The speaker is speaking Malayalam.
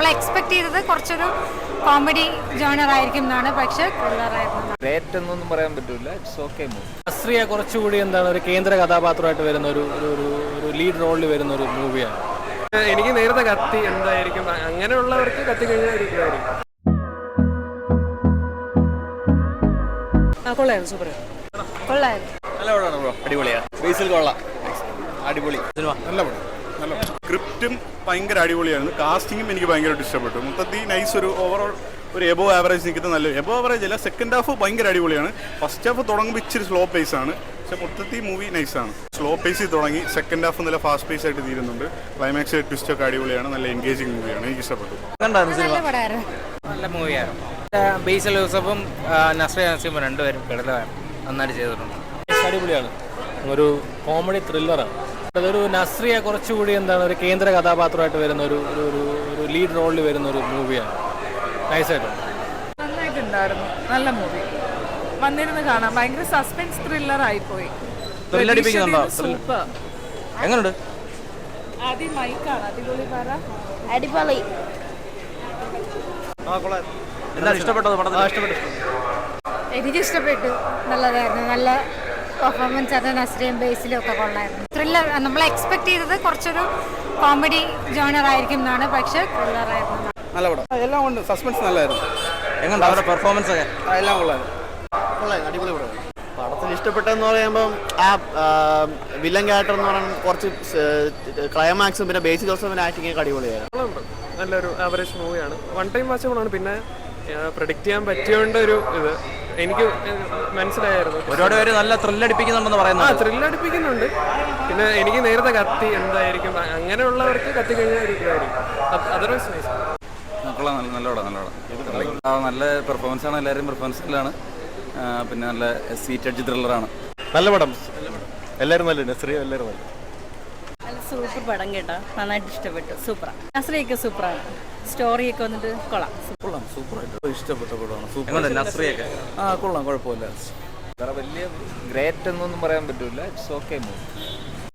നമ്മൾ എക്സ്പെക്ട് ചെയ്തത് കുറച്ചൊരു കോമഡി ജോണർ ആയിരിക്കും എന്നാണ്, പക്ഷേ ത്രില്ലറായിരുന്നു. ഗ്രേറ്റ് എന്നൊന്നും പറയാൻ പറ്റില്ല. It's okay movie. അശ്രിയ കുറച്ചുകൂടി എന്താണ് ഒരു കേന്ദ്ര കഥാപാത്രമായിട്ട് വരുന്ന ഒരു ലീഡ് റോളിൽ വരുന്ന ഒരു മൂവിയാണ്. എനിക്ക് നേരത്തെ കത്തി എന്തായിരിക്കും, അങ്ങനെയുള്ളവർക്ക് കത്തി കഴിഞ്ഞാൽ ഒരു ഇതായിരിക്കും. കൊള്ളായിരുന്നു, സൂപ്പർ കൊള്ളായിരുന്നു. നല്ല പടമാണ് ബ്രോ, അടിപൊളിയാണ്. ബേസിൽ കൊള്ളാം, അടിപൊളി സിനിമ. നല്ല പടം, നല്ല സ്ക്രിപ്റ്റും ഭയങ്കര അടിപൊളിയായിരുന്നു. കാസ്റ്റിങ്ങും എനിക്ക് ഭയങ്കരമായിട്ട് ഇഷ്ടപ്പെട്ടു. മൊത്തത്തിൽ നൈസ്, ഒരു ഓവറോൾ ഒരു എബോ ആവറേജ് നിൽക്കുന്ന നല്ല എബോ ആവറേജ് അല്ല. സെക്കൻഡ് ഹാഫ് ഭയങ്കര അടിപൊളിയാണ്. ഫസ്റ്റ് ഹാഫ് തുടങ്ങുമ്പോൾ ഇച്ചിരി സ്ലോ പേസ് ആണ്, പക്ഷെ മൊത്തത്തിൽ മൂവി നൈസാണ്. സ്ലോ പേസിൽ തുടങ്ങി സെക്കൻഡ് ഹാഫ് നല്ല ഫാസ്റ്റ് പേസ് ആയിട്ട് തീരുന്നുണ്ട്. ക്ലൈമാക്സ് ട്വിസ്റ്റ് ഒക്കെ അടിപൊളിയാണ്. നല്ല എൻഗേജിങ് മൂവിയാണ്, എനിക്ക് ഇഷ്ടപ്പെട്ടു. നല്ല പടമായിരുന്നു. നല്ല മൂവിയാണ്. ബേസിൽ യൂസഫും നസ്രിയ നസീമും രണ്ടുപേരും കിടലമായിരുന്നു, നന്നായിട്ട് ചെയ്തിട്ടുണ്ട്. അടിപൊളിയാണ്, ഒരു കോമഡി ത്രില്ലറാണ്. അതൊരു നസ്രിയ കുറച്ചുകൂടി എന്താണ് ഒരു കേന്ദ്ര കഥാപാത്രമായിട്ട് വരുന്ന ഒരു ലീഡ് റോളിൽ വരുന്ന ഒരു മൂവിയാണ്. നൈസായിട്ടുണ്ട്, നന്നായിട്ടുണ്ടായിരുന്നു. നല്ല മൂവി, വന്നിരുന്ന് കാണാം. ഭയങ്കര സസ്പെൻസ് ത്രില്ലർ ആയിപ്പോയി. സൂപ്പർ. എങ്ങനെയുണ്ട്? മൈക്കാണ് അടിപൊളി. പറ അടിപൊളി. എന്താണ് ഇഷ്ടപ്പെട്ടത് പടത്തിൽ? എനിക്കിഷ്ടപ്പെട്ടു, നല്ലതായിരുന്നു. നല്ല പെർഫോമൻസ് ആണ്. നസ്രിയും ബേസിലും ഒക്കെ കൊള്ളായിരുന്നു. ത്രില്ലർ നമ്മൾ എക്സ്പെക്ട് ചെയ്തത് കുറച്ചൊരു കോമഡി ജോണർ ആയിരിക്കും എന്നാണ്, പക്ഷേ ത്രില്ലറായിരുന്നു. നല്ല പടം, എല്ലാം കൊണ്ട് സസ്പെൻസ് നല്ലായിരുന്നു. എങ്ങനെയുണ്ട് അവരുടെ പെർഫോമൻസ് ഒക്കെ? എല്ലാം കൊള്ളായിരുന്നു. അടിപൊളി പടം. പടത്തിൽ ഇഷ്ടപ്പെട്ടെന്ന് പറയുമ്പം ആ വില്ലൻ ക്യാരക്ടർ എന്ന് പറയുന്നത് കുറച്ച് ക്ലൈമാക്സും പിന്നെ ബേസിക് ജോസഫിന്റെ ആക്ടിങ് ഒക്കെ അടിപൊളിയായിരുന്നു. നല്ലൊരു ആവറേജ് മൂവിയാണ്. വൺ ടൈം വാച്ചബിളാണ്. പിന്നെ പ്രഡിക്റ്റ് ചെയ്യാൻ പറ്റിയോണ്ട് ഒരു ഇത് എനിക്ക് മനസ്സിലായിരുന്നു. ഒരുപാട് പേര് നല്ല ത്രില്ലടിപ്പിക്കുന്നുണ്ടെന്ന് പറയുന്നത്. ത്രില്ലടിപ്പിക്കുന്നുണ്ട്. പിന്നെ എനിക്ക് നേരത്തെ കത്തി എന്തായിരിക്കും, അങ്ങനെയുള്ളവർക്ക് കത്തി കഴിഞ്ഞാൽ ഒരു ഇതായിരിക്കും. Otherwise nice. കൊള്ളാം, നല്ല പടം, നല്ല പടം. നല്ല പെർഫോമൻസ് ആണ്, എല്ലാവരും പെർഫോമൻസിലാണ്. പിന്നെ നല്ല സീറ്റ് അടിച്ച് ത്രില്ലറാണ്. നല്ല പടം, എല്ലാവരും നല്ല, നസ്രിയ എല്ലാവരും നല്ല. സൂപ്പർ പടം കേട്ടോ, നന്നായിട്ട് ഇഷ്ടപ്പെട്ടു. സൂപ്പറാണ്. നസ്രിയൊക്കെ സൂപ്പറാണ്. സ്റ്റോറിയൊക്കെ വന്നിട്ട് കൊള്ളാം. കൊള്ളാം, സൂപ്പറായിട്ട് ഇഷ്ടപ്പെട്ട പടമാണ്. എങ്ങനെയുണ്ട് നസ്രിയൊക്കെ? കൊള്ളാം, കുഴപ്പമില്ല. വേറെ വലിയ ഗ്രേറ്റ് എന്നൊന്നും പറയാൻ പറ്റില്ല. It's okay movie.